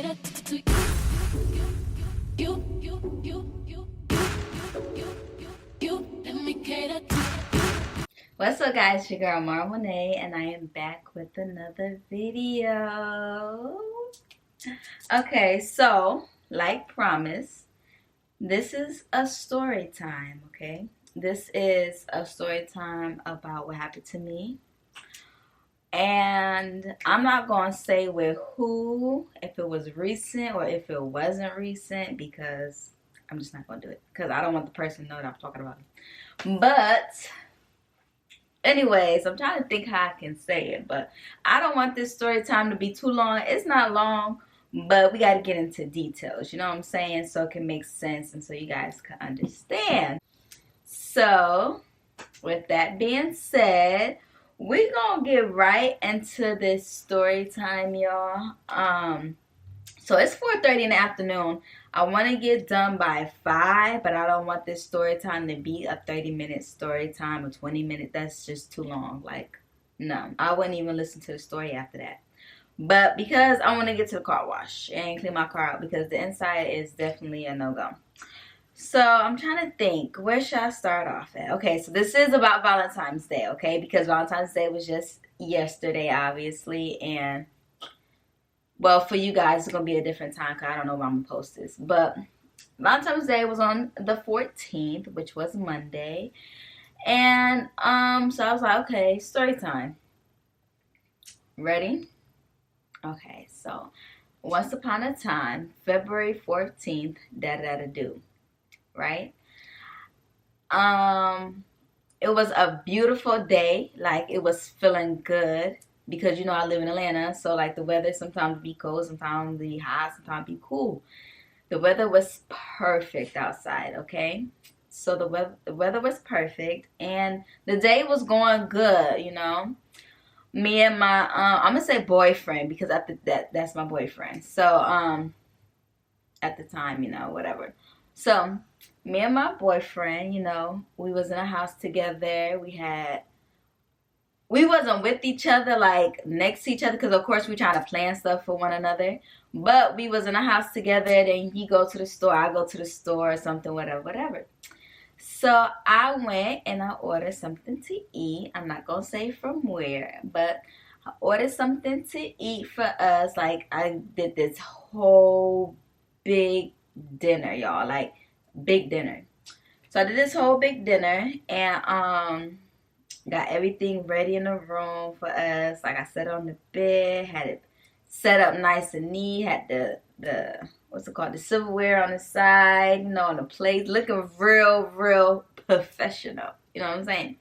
cater to you. Let me cater to. What's up, guys? It's your girl Monet, and I am back with another video. Okay, so like promised, this is a story time. Okay, this is a story time about what happened to me. And I'm not going to say with who, if it was recent or if it wasn't recent, because I'm just not going to do it. Because I don't want the person to know that I'm talking about it. But, anyways, I'm trying to think how I can say it. But I don't want this story time to be too long. It's not long, but we got to get into details. You know what I'm saying? So it can make sense and so you guys can understand. So, with that being said, we're gonna get right into this story time, y'all. So it's 4:30 in the afternoon. I want to get done by 5, but I don't want this story time to be a 30-minute story time or 20 minutes. That's just too long. Like, no, I wouldn't even listen to the story after that. But because I want to get to the car wash and clean my car out, because the inside is definitely a no-go. So I'm trying to think, where should I start off at? Okay, so this is about Valentine's Day, okay? Because Valentine's Day was just yesterday, obviously. And, well, for you guys, it's going to be a different time because I don't know when I'm going to post this. But Valentine's Day was on the 14th, which was Monday. And so I was like, okay, story time. Ready? Okay, so once upon a time, February 14th, da-da-da-do. Right? It was a beautiful day. Like, it was feeling good because, you know, I live in Atlanta, so like the weather sometimes be cold, sometimes be hot, sometimes be cool. The weather was perfect outside, okay? So the weather was perfect and the day was going good, you know. Me and my I'm gonna say boyfriend because that's my boyfriend. So at the time, you know, whatever. So me and my boyfriend, you know, we was in a house together. We wasn't with each other, like next to each other, because of course we trying to plan stuff for one another. But we was in a house together. Then he go to the store, I go to the store, or something, whatever. So I went and I ordered something to eat. I'm not gonna say from where, but I ordered something to eat for us. Like, I did this whole big dinner, y'all. Like, big dinner. So I did this whole big dinner and got everything ready in the room for us. Like, I set it on the bed, had it set up nice and neat, had the what's it called, the silverware on the side, you know, on the plate, looking real professional. You know what I'm saying?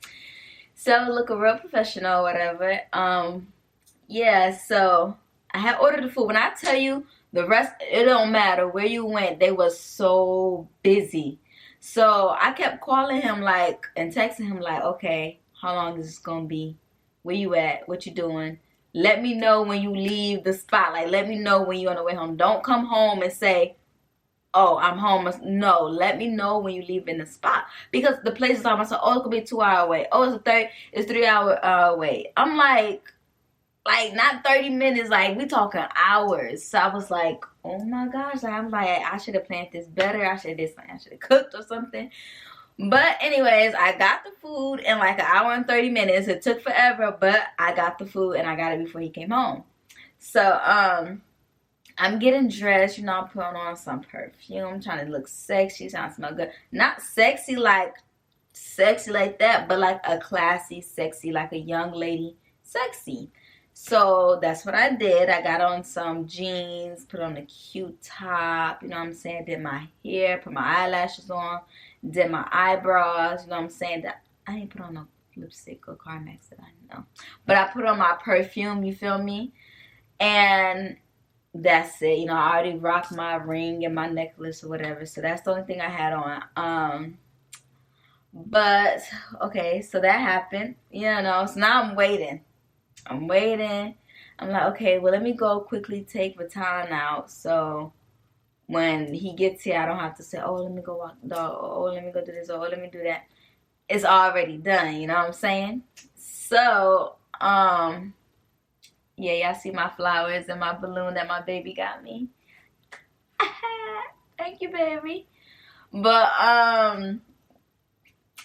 So looking real professional, whatever. Yeah, so I had ordered the food. When I tell you the rest, it don't matter where you went, they was so busy. So I kept calling him like and texting him like, okay, how long is this gonna be? Where you at? What you doing? Let me know when you leave the spot. Like, let me know when you're on the way home. Don't come home and say, oh, I'm home. No, let me know when you leave in the spot. Because the place is on myself, oh, it could be a 2-hour wait. Oh, it's 3-hour wait. I'm like not 30 minutes, like we talking hours. So I was like, oh my gosh. I'm like, I should have planned this better. I should have did something. I should have cooked or something. But anyways, I got the food in like 1 hour and 30 minutes. It took forever, but I got the food and I got it before he came home. So I'm getting dressed, you know, I'm putting on some perfume. I'm trying to look sexy, trying to smell good. Not sexy like that, but like a classy sexy, like a young lady sexy. So that's what I did. I got on some jeans, put on a cute top, you know what I'm saying? Did my hair, put my eyelashes on, did my eyebrows, you know what I'm saying? I didn't put on no lipstick or Carmex that I know. But I put on my perfume, you feel me? And that's it. You know, I already rocked my ring and my necklace or whatever. So that's the only thing I had on. But, okay, so that happened. You know, so now I'm waiting. I'm like, okay, well, let me go quickly take Valentine out. So when he gets here, I don't have to say, oh, let me go walk the dog. Oh, let me go do this. Oh, let me do that. It's already done. You know what I'm saying? So, yeah, y'all see my flowers and my balloon that my baby got me. Thank you, baby. But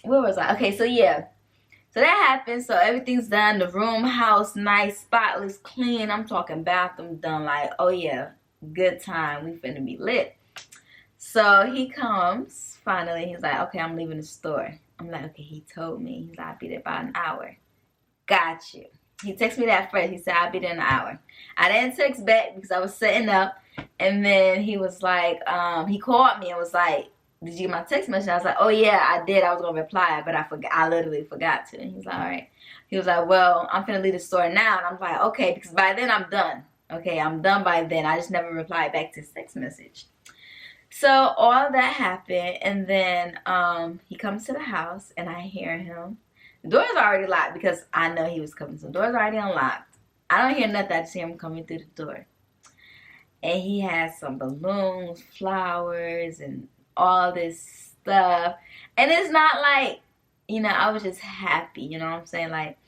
where was I? Okay, so yeah. So that happened. So everything's done. The room, house, nice, spotless, clean. I'm talking bathroom done. Like, oh yeah, good time. We finna be lit. So he comes finally. He's like, okay, I'm leaving the store. I'm like, okay, he told me. He's like, I'll be there about an hour. Got you. He texted me that first. He said, I'll be there in an hour. I didn't text back because I was setting up. And then he was like, he called me and was like, did you get my text message? I was like, oh yeah, I did. I was going to reply, but I forgot. I literally forgot to. And he was like, all right. He was like, well, I'm finna leave the store now. And I'm like, okay, because by then I'm done. Okay, I'm done by then. I just never replied back to his text message. So all that happened, and then he comes to the house, and I hear him. The door's already locked because I know he was coming. So the door's already unlocked. I don't hear nothing. I just hear him coming through the door. And he has some balloons, flowers, and all this stuff. And it's not like, you know, I was just happy. You know what I'm saying? Like,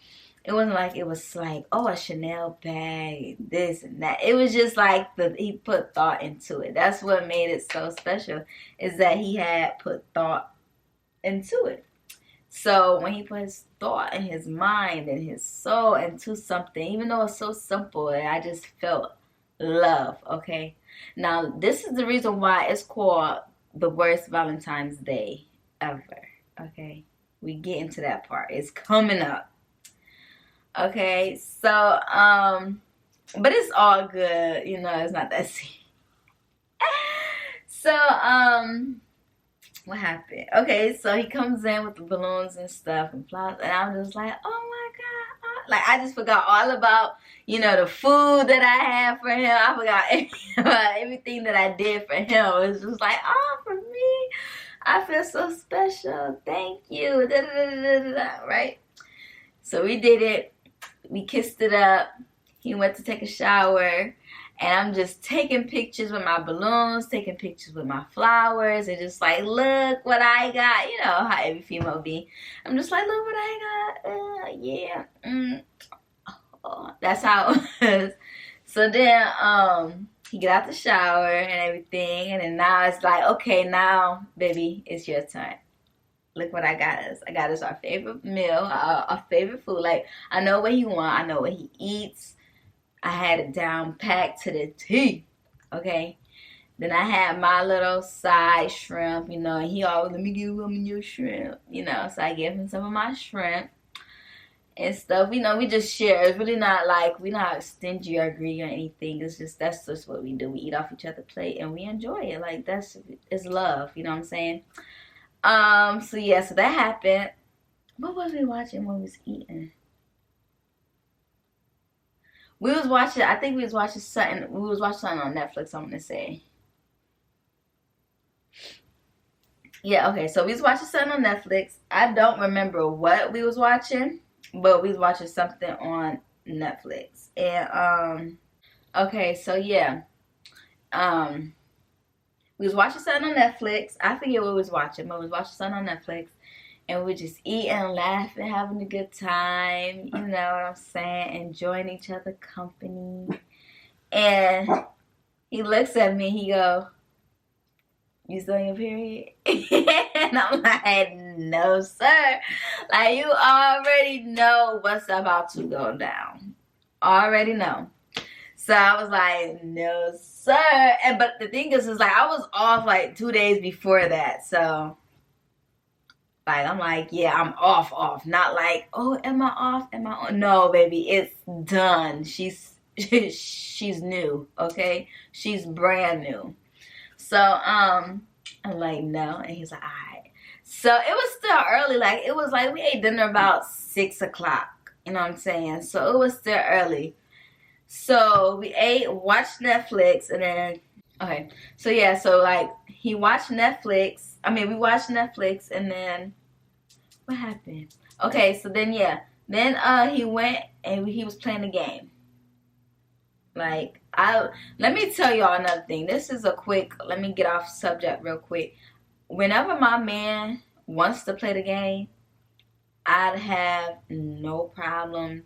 it wasn't like it was like, oh, a Chanel bag, this and that. It was just like he put thought into it. That's what made it so special, is that he had put thought into it. So when he put his thought and his mind and his soul into something, even though it's so simple, I just felt love, okay? Now, this is the reason why it's called the worst Valentine's Day ever, okay? We get into that part. It's coming up. Okay, so, but it's all good, you know, it's not that serious. So, what happened? Okay, so he comes in with the balloons and stuff and flowers, and I'm just like, oh my God. Like, I just forgot all about, you know, the food that I had for him. I forgot everything that I did for him. It was just like, oh, for me, I feel so special. Thank you. Da, da, da, da, da, right? So we did it. We kissed it up. He went to take a shower. And I'm just taking pictures with my balloons, taking pictures with my flowers, and just like, look what I got. You know how every female be. I'm just like, look what I got. Yeah. Oh, that's how it was. So then he got out the shower and everything. And then now it's like, okay, now, baby, it's your turn. Look what I got us. I got us our favorite meal, our favorite food. Like, I know what he wants. I know what he eats. I had it down packed to the T, okay? Then I had my little side shrimp, you know, and he always, let me give you your shrimp, you know. So I gave him some of my shrimp and stuff. You know, we just share. It's really not like, we're not stingy or greedy or anything. It's just, that's just what we do. We eat off each other's plate and we enjoy it. Like, it's love, you know what I'm saying? So yeah, so that happened. What was we watching when we was eating? We was watching, I think we was watching something on Netflix, I'm gonna say. Yeah, okay, so we was watching something on Netflix. I don't remember what we was watching, but we was watching something on Netflix. And, okay, so yeah. We was watching something on Netflix. I forget what we was watching, but we was watching something on Netflix. And we just eating, laughing, having a good time. You know what I'm saying? Enjoying each other's company. And he looks at me. He go, you still on your period? And I'm like, no, sir. Like, you already know what's about to go down. Already know. So I was like, no, sir. But the thing is like, I was off like 2 days before that. So... like, I'm like, yeah, I'm off. Not like, oh, am I off? Am I on? No, baby, it's done. She's new, okay? She's brand new. So, I'm like, no. And he's like, all right. So, it was still early. Like, it was like, we ate dinner about 6 o'clock. You know what I'm saying? So, it was still early. So, we ate, watched Netflix, and then, okay. So, yeah, so, like, he watched Netflix. I mean, we watched Netflix, and then what happened? Okay, so then yeah, then he went and he was playing the game. Like, let me tell y'all another thing. This is a quick. Let me get off subject real quick. Whenever my man wants to play the game, I'd have no problem,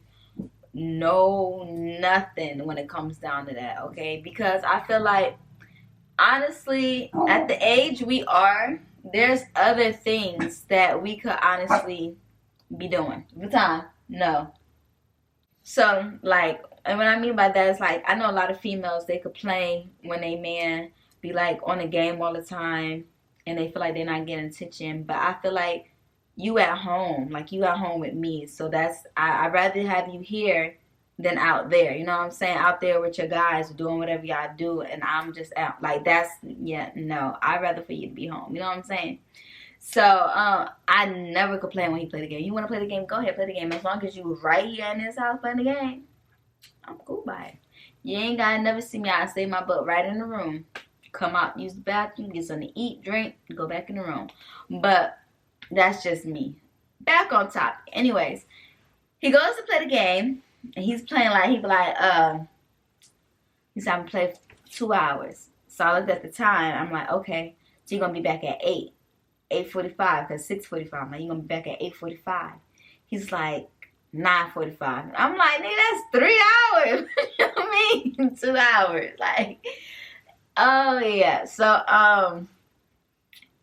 no nothing when it comes down to that. Okay, because I feel like honestly, at the age we are, there's other things that we could honestly be doing. Good time? No. So, like, and what I mean by that is, like, I know a lot of females, they complain when a man be, like, on the game all the time and they feel like they're not getting attention. But I feel like you at home, like, you at home with me. So that's, I'd rather have you here than out there. You know what I'm saying? Out there with your guys doing whatever y'all do and I'm just out. Like, that's, yeah, no. I'd rather for you to be home. You know what I'm saying? So, I never complain when he play the game. You want to play the game? Go ahead, play the game. As long as you right here in this house playing the game, I'm cool by it. You ain't got to never see me. I stay my butt right in the room. Come out, use the bathroom, get something to eat, drink, go back in the room. But that's just me. Back on top. Anyways, he goes to play the game, and he's playing like, he be like, he's having to play 2 hours. So I looked at the time. I'm like, okay, so you're going to be back at 8. 8:45, because 6:45. I'm like, you're going to be back at 8:45. He's like, 9:45. I'm like, nigga, that's 3 hours. You know what I mean? 2 hours. Like, oh, yeah. So,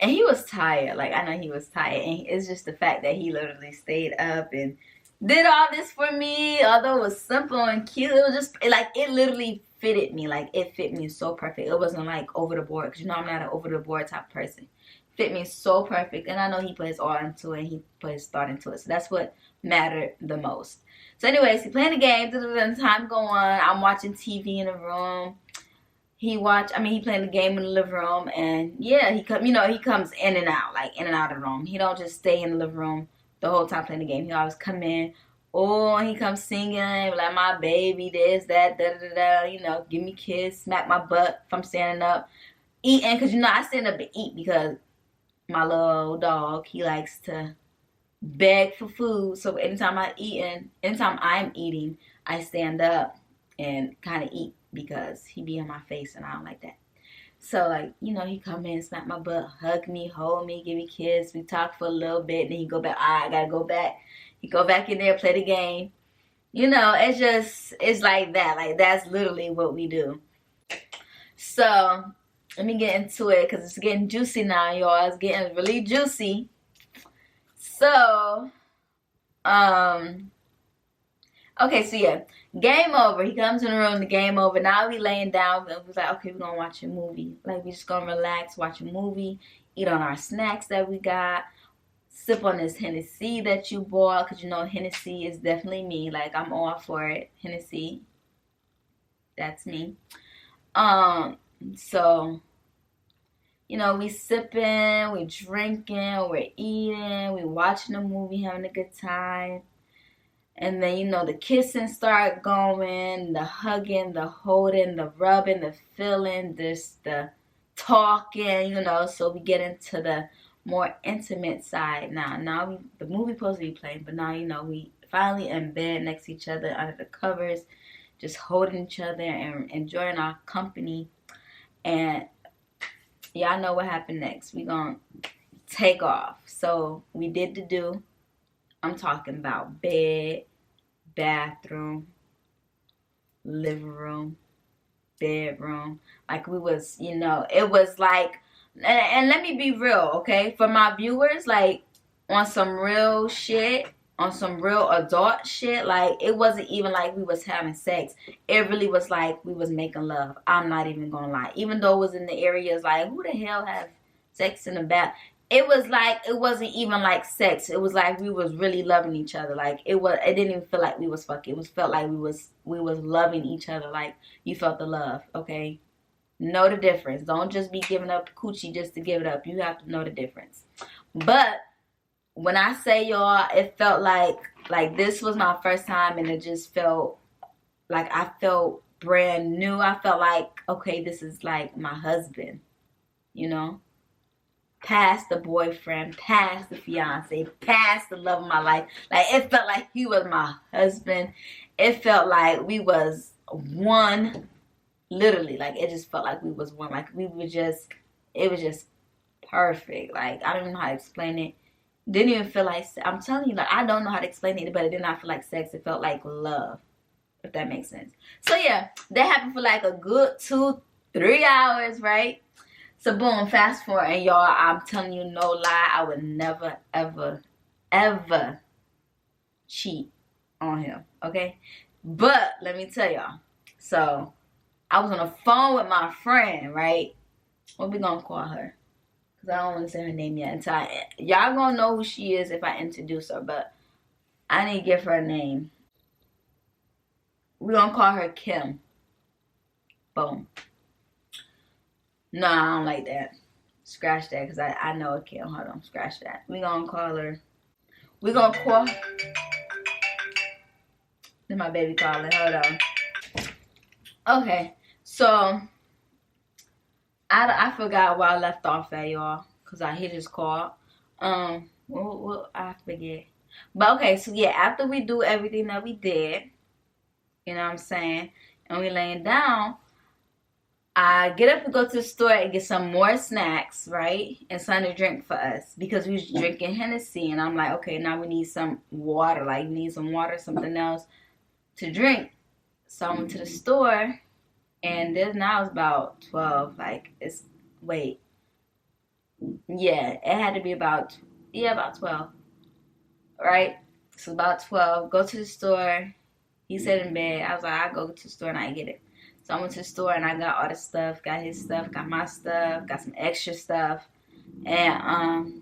and he was tired. Like, I know he was tired. And it's just the fact that he literally stayed up and did all this for me. Although it was simple and cute, it was just, like, it literally fitted me. Like, it fit me so perfect. It wasn't, like, over the board. Because, you know, I'm not an over the board type person. Fit me so perfect, and I know he put his all into it, and he put his thought into it, so that's what mattered the most. So anyways, he playing the game, time go on, I'm watching TV in the room, he playing the game in the living room, and yeah, he comes in and out, like in and out of the room. He don't just stay in the living room the whole time playing the game. He always come in, and he comes singing, like, my baby, this, that, da-da-da-da, you know, give me a kiss, smack my butt if I'm standing up, eating, because, you know, I stand up and eat because my little dog, he likes to beg for food. So anytime I'm eating, I stand up and kind of eat because he be in my face and I don't like that. So, like, you know, he come in, smack my butt, hug me, hold me, give me a kiss. We talk for a little bit, then he go back. I gotta go back. He go back in there, play the game. You know, it's like that. Like, that's literally what we do. So let me get into it because it's getting juicy now, y'all. It's getting really juicy. So, okay, so yeah, game over. He comes in the room, the game over. Now we laying down. And we're like, okay, we're going to watch a movie. Like, we just going to relax, watch a movie, eat on our snacks that we got, sip on this Hennessy that you bought because, you know, Hennessy is definitely me. Like, I'm all for it. Hennessy. That's me. So, you know, we sipping, we drinking, we're eating, we watching a movie, having a good time. And then, you know, the kissing start going, the hugging, the holding, the rubbing, the feeling, the talking, you know. So we get into the more intimate side now. The movie supposed to be playing, but now, you know, we finally in bed next to each other under the covers, just holding each other and enjoying our company. And y'all know what happened next. We gonna take off. So we did the do. I'm talking about bed, bathroom, living room, bedroom. Like, we was, you know, it was like, and let me be real, okay? For my viewers, like, on some real shit, on some real adult shit, like, it wasn't even like we was having sex. It really was like we was making love. I'm not even gonna lie. Even though it was in the areas like, who the hell have sex in the bath? It was like, it wasn't even like sex. It was like we was really loving each other. Like, it didn't even feel like we was fucking. It felt like we was loving each other. Like, you felt the love, okay? Know the difference. Don't just be giving up coochie just to give it up. You have to know the difference. But when I say, y'all, it felt like this was my first time, and it just felt like I felt brand new. I felt like, okay, this is like my husband, you know? Past the boyfriend, past the fiance, past the love of my life. Like, it felt like he was my husband. It felt like we was one, literally. Like, it just felt like we was one. Like, it was just perfect. Like, I don't even know how to explain it. Didn't even feel like, I'm telling you, like, I don't know how to explain it, but it did not feel like sex. It felt like love, if that makes sense. So, yeah, that happened for like a good 2-3 hours, right? So boom, fast forward, and y'all, I'm telling you no lie, I would never, ever, ever cheat on him, okay? But let me tell y'all. So I was on the phone with my friend, right? What we gonna call her? Cause I don't want to say her name yet until y'all gonna know who she is if I introduce her. But I need to give her a name. We gonna call her Kim. Boom. No, I don't like that. Scratch that, cause I know a Kim. Hold on, scratch that. We gonna call her. We gonna call. Then my baby calling. Hold on. Okay, so I forgot where I left off at, y'all, cause he just called. Well, I forget. But okay, so yeah, after we do everything that we did, you know what I'm saying, and we laying down, I get up and go to the store and get some more snacks, right, and something to drink for us because we was drinking Hennessy, and I'm like, okay, now we need some water, like we need some water, something else to drink. So I went to the store, and this now is about 12. Like yeah, it had to be about 12, right? So about 12. Go to the store. He said in bed. I was like, I'll go to the store and I get it. So I went to the store and I got all the stuff. Got his stuff. Got my stuff. Got some extra stuff. And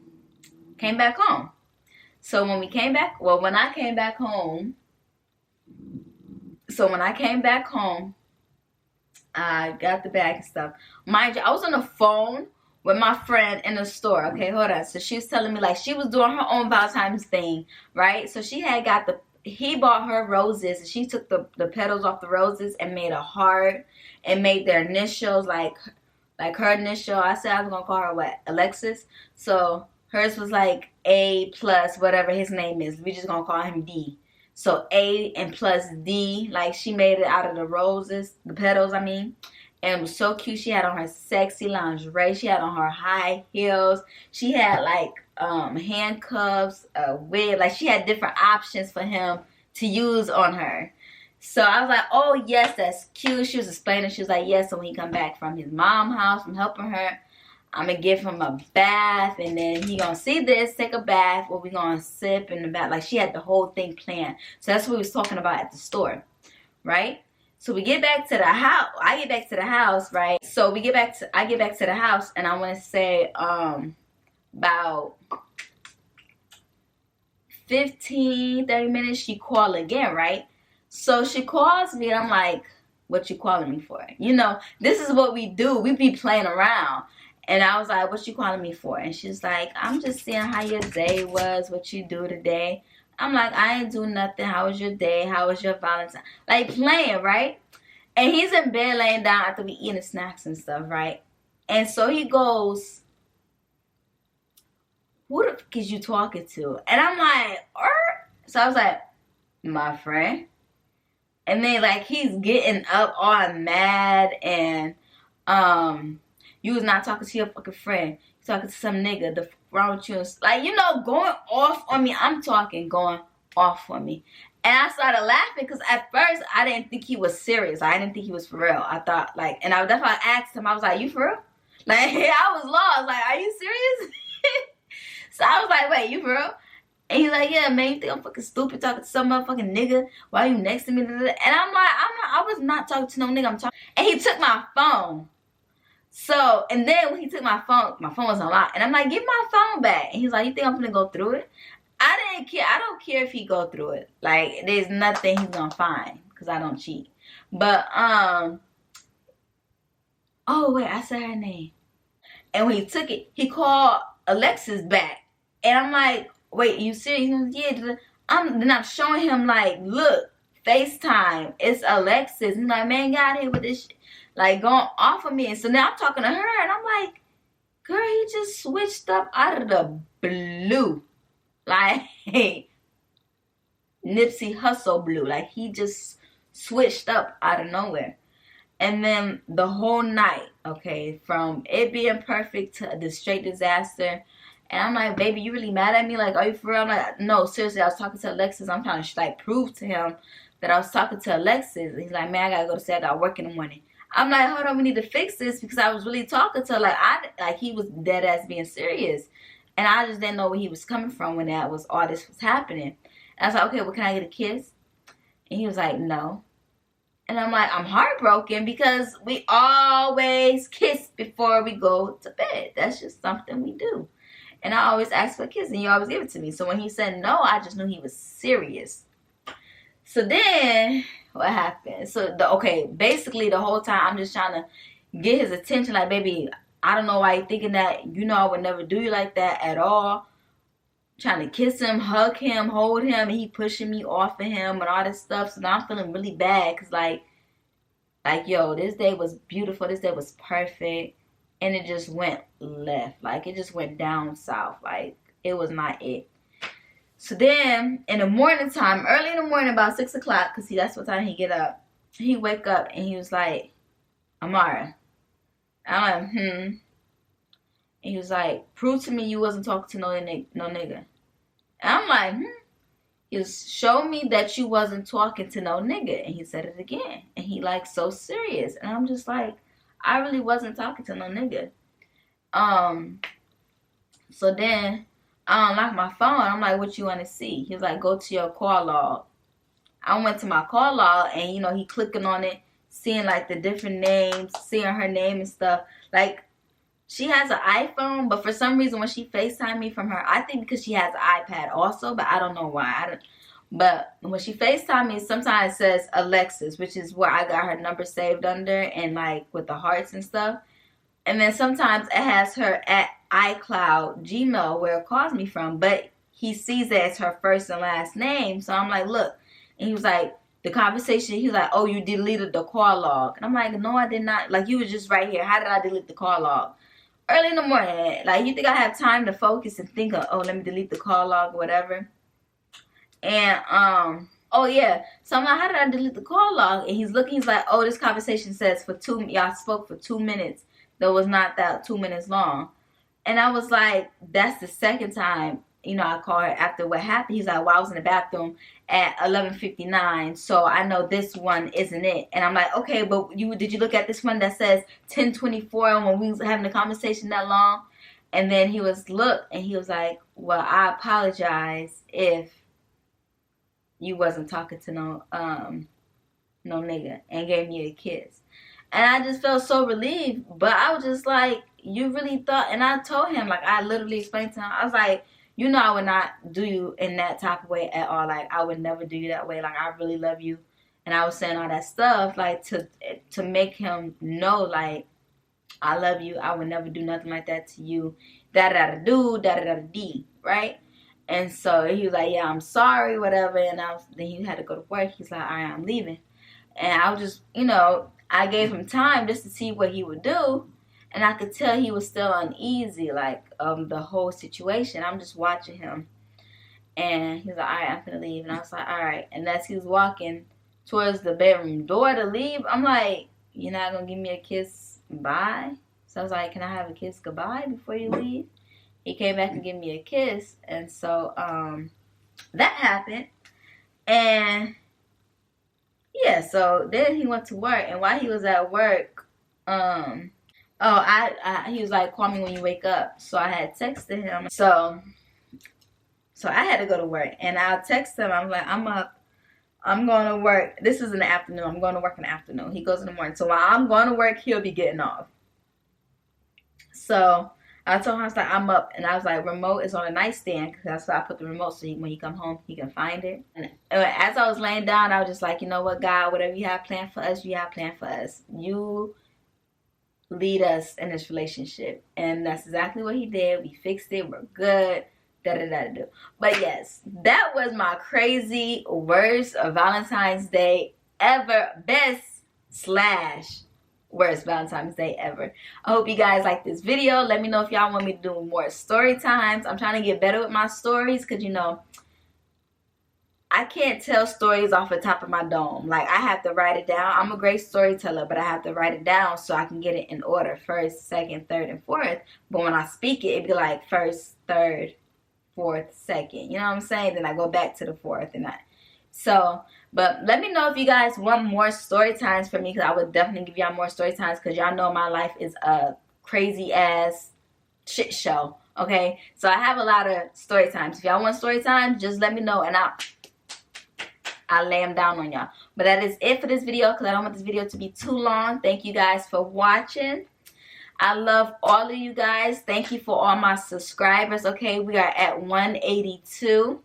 came back home. So when I came back home. I got the bag and stuff. Mind you, I was on the phone with my friend in the store. Okay, hold on. So she was telling me like she was doing her own Valentine's thing, right? So he bought her roses and she took the petals off the roses and made a heart and made their initials like her initial. I said I was gonna call her what? Alexis. So hers was like A plus whatever his name is. We just gonna call him D. So A and plus D, like she made it out of the roses, the petals, I mean. And it was so cute. She had on her sexy lingerie. She had on her high heels. She had like handcuffs, a wig. Like she had different options for him to use on her. So I was like, oh yes, that's cute. She was explaining. She was like, yes, so when he come back from his mom's house, from helping her, I'm going to give him a bath, and then he going to see this, take a bath, where we going to sip in the bath. Like, she had the whole thing planned. So that's what we was talking about at the store, right? So we get back to the house. I get back to the house, right? So I get back to the house, and I want to say about 15, 30 minutes, she called again, right? So she calls me, and I'm like, what you calling me for? You know, this is what we do. We be playing around. And I was like, what you calling me for? And she's like, I'm just seeing how your day was, what you do today. I'm like, I ain't do nothing. How was your day? How was your Valentine? Like playing, right? And he's in bed laying down after we eating snacks and stuff, right? And so he goes, who the fuck is you talking to? And I'm like, so I was like, my friend. And then like he's getting up all mad and you was not talking to your fucking friend. You talking to some nigga. The fuck wrong with you? Like, you know, going off on me. I'm talking, going off on me. And I started laughing because at first I didn't think he was serious. I didn't think he was for real. I thought like, and that's why I asked him. I was like, you for real? Like, I was lost. Like, are you serious? So I was like, wait, you for real? And he's like, yeah, man, you think I'm fucking stupid talking to some motherfucking nigga while you next to me? And I'm like, I was not talking to no nigga. I'm talking. And he took my phone. So, and then when he took my phone was unlocked. And I'm like, give my phone back. And he's like, you think I'm gonna go through it? I didn't care. I don't care if he go through it. Like, there's nothing he's gonna find because I don't cheat. But, oh, wait, I said her name. And when he took it, he called Alexis back. And I'm like, wait, you serious? Yeah. Then I'm showing him, like, look, FaceTime. It's Alexis. He's like, man, get out of here with this shit. Like, going off of me. And so now I'm talking to her, and I'm like, girl, he just switched up out of the blue. Like, hey, Nipsey Hussle blue. Like, he just switched up out of nowhere. And then the whole night, okay, from it being perfect to the straight disaster. And I'm like, baby, you really mad at me? Like, are you for real? I'm like, no, seriously, I was talking to Alexis. I'm trying to, like, prove to him that I was talking to Alexis. And he's like, man, I got to go to sleep. I got to work in the morning. I'm like, hold on, we need to fix this, because I was really talking to her like he was dead ass being serious, and I just didn't know where he was coming from when all this was happening. And I was like, okay, well, can I get a kiss? And he was like, no. And I'm like, I'm heartbroken because we always kiss before we go to bed. That's just something we do. And I always ask for a kiss, and you always give it to me. So when he said no, I just knew he was serious. So then, what happened? So, basically the whole time I'm just trying to get his attention. Like, baby, I don't know why you're thinking that. You know I would never do you like that at all. Trying to kiss him, hug him, hold him, and he pushing me off of him and all this stuff. So now I'm feeling really bad because, like, yo, this day was beautiful. This day was perfect. And it just went left. Like, it just went down south. Like, it was not it. So then, in the morning time, early in the morning, about 6 o'clock, because see, that's what time he get up. He wake up, and he was like, Amara. I'm like, And he was like, prove to me you wasn't talking to no nigga. And I'm like, He was, show me that you wasn't talking to no nigga. And he said it again. And he, like, so serious. And I'm just like, I really wasn't talking to no nigga. So then I unlocked my phone. I'm like, what you want to see? He was like, go to your call log. I went to my call log, and, you know, he clicking on it, seeing, like, the different names, seeing her name and stuff. Like, she has an iPhone, but for some reason when she FaceTimed me from her, I think because she has an iPad also, but I don't know why. But when she FaceTimed me, sometimes it says Alexis, which is where I got her number saved under, and, like, with the hearts and stuff. And then sometimes it has her at iCloud, Gmail, where it calls me from, but he sees that it's her first and last name. So I'm like, look. And he was like, the conversation, he was like, oh, you deleted the call log. And I'm like, no, I did not. Like, you was just right here. How did I delete the call log? Early in the morning. Like, you think I have time to focus and think of, oh, let me delete the call log or whatever. And, oh, yeah. So I'm like, how did I delete the call log? And he's looking, he's like, oh, this conversation says y'all spoke for 2 minutes. That was not that 2 minutes long. And I was like, that's the second time, you know, I called her after what happened. He's like, well, I was in the bathroom at 11:59, so I know this one isn't it. And I'm like, okay, but did you look at this one that says 10:24 when we was having a conversation that long? And then he was like, well, I apologize if you wasn't talking to no nigga, and gave me a kiss. And I just felt so relieved. But I was just like, you really thought? And I told him, like, I literally explained to him, I was like, you know, I would not do you in that type of way at all. Like, I would never do you that way. Like, I really love you. And I was saying all that stuff, like, to make him know, like, I love you. I would never do nothing like that to you. Da-da-da-do, da-da-da-dee, right? And so he was like, yeah, I'm sorry, whatever. And then he had to go to work. He's like, all right, I'm leaving. And I was just, you know, I gave him time just to see what he would do. And I could tell he was still uneasy, like, the whole situation. I'm just watching him. And he was like, all right, I'm going to leave. And I was like, all right. And as he was walking towards the bedroom door to leave, I'm like, you're not going to give me a kiss? Bye? So I was like, can I have a kiss goodbye before you leave? He came back and gave me a kiss. And so that happened. And yeah, so then he went to work. And while he was at work, he was like, call me when you wake up. So I had texted him. So I had to go to work. And I texted him. I'm like, I'm up. I'm going to work. This is in the afternoon. I'm going to work in the afternoon. He goes in the morning. So while I'm going to work, he'll be getting off. So I told him, I was like, I'm up. And I was like, remote is on a nightstand. Because that's why I put the remote. So when he come home, he can find it. And as I was laying down, I was just like, you know what, God, whatever you have planned for us, you have planned for us. You lead us in this relationship. And that's exactly what he did. We fixed it. We're good. Da-da-da-da. But yes, that was my crazy worst Valentine's Day ever. Best/worst Valentine's Day ever. I hope you guys like this video. Let me know if y'all want me to do more story times. I'm trying to get better with my stories because, you know, I can't tell stories off the top of my dome. Like, I have to write it down. I'm a great storyteller, but I have to write it down so I can get it in order. First, second, third, and fourth. But when I speak it, it'd be like first, third, fourth, second. You know what I'm saying? Then I go back to the fourth. But let me know if you guys want more story times from me, because I would definitely give y'all more story times, because y'all know my life is a crazy ass shit show. Okay, so I have a lot of story times. If y'all want story times, just let me know and I'll lay them down on y'all. But that is it for this video, because I don't want this video to be too long. Thank you guys for watching. I love all of you guys. Thank you for all my subscribers. Okay, we are at 182.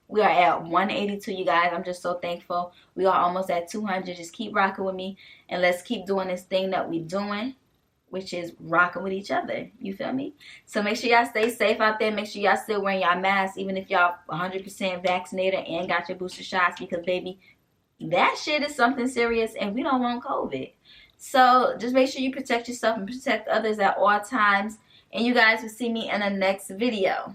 We are at 182, you guys. I'm just so thankful. We are almost at 200. Just keep rocking with me, and let's keep doing this thing that we're doing, which is rocking with each other. You feel me? So make sure y'all stay safe out there. Make sure y'all still wearing y'all masks, even if y'all 100% vaccinated and got your booster shots, because baby, that shit is something serious, and we don't want COVID. So just make sure you protect yourself and protect others at all times. And you guys will see me in the next video.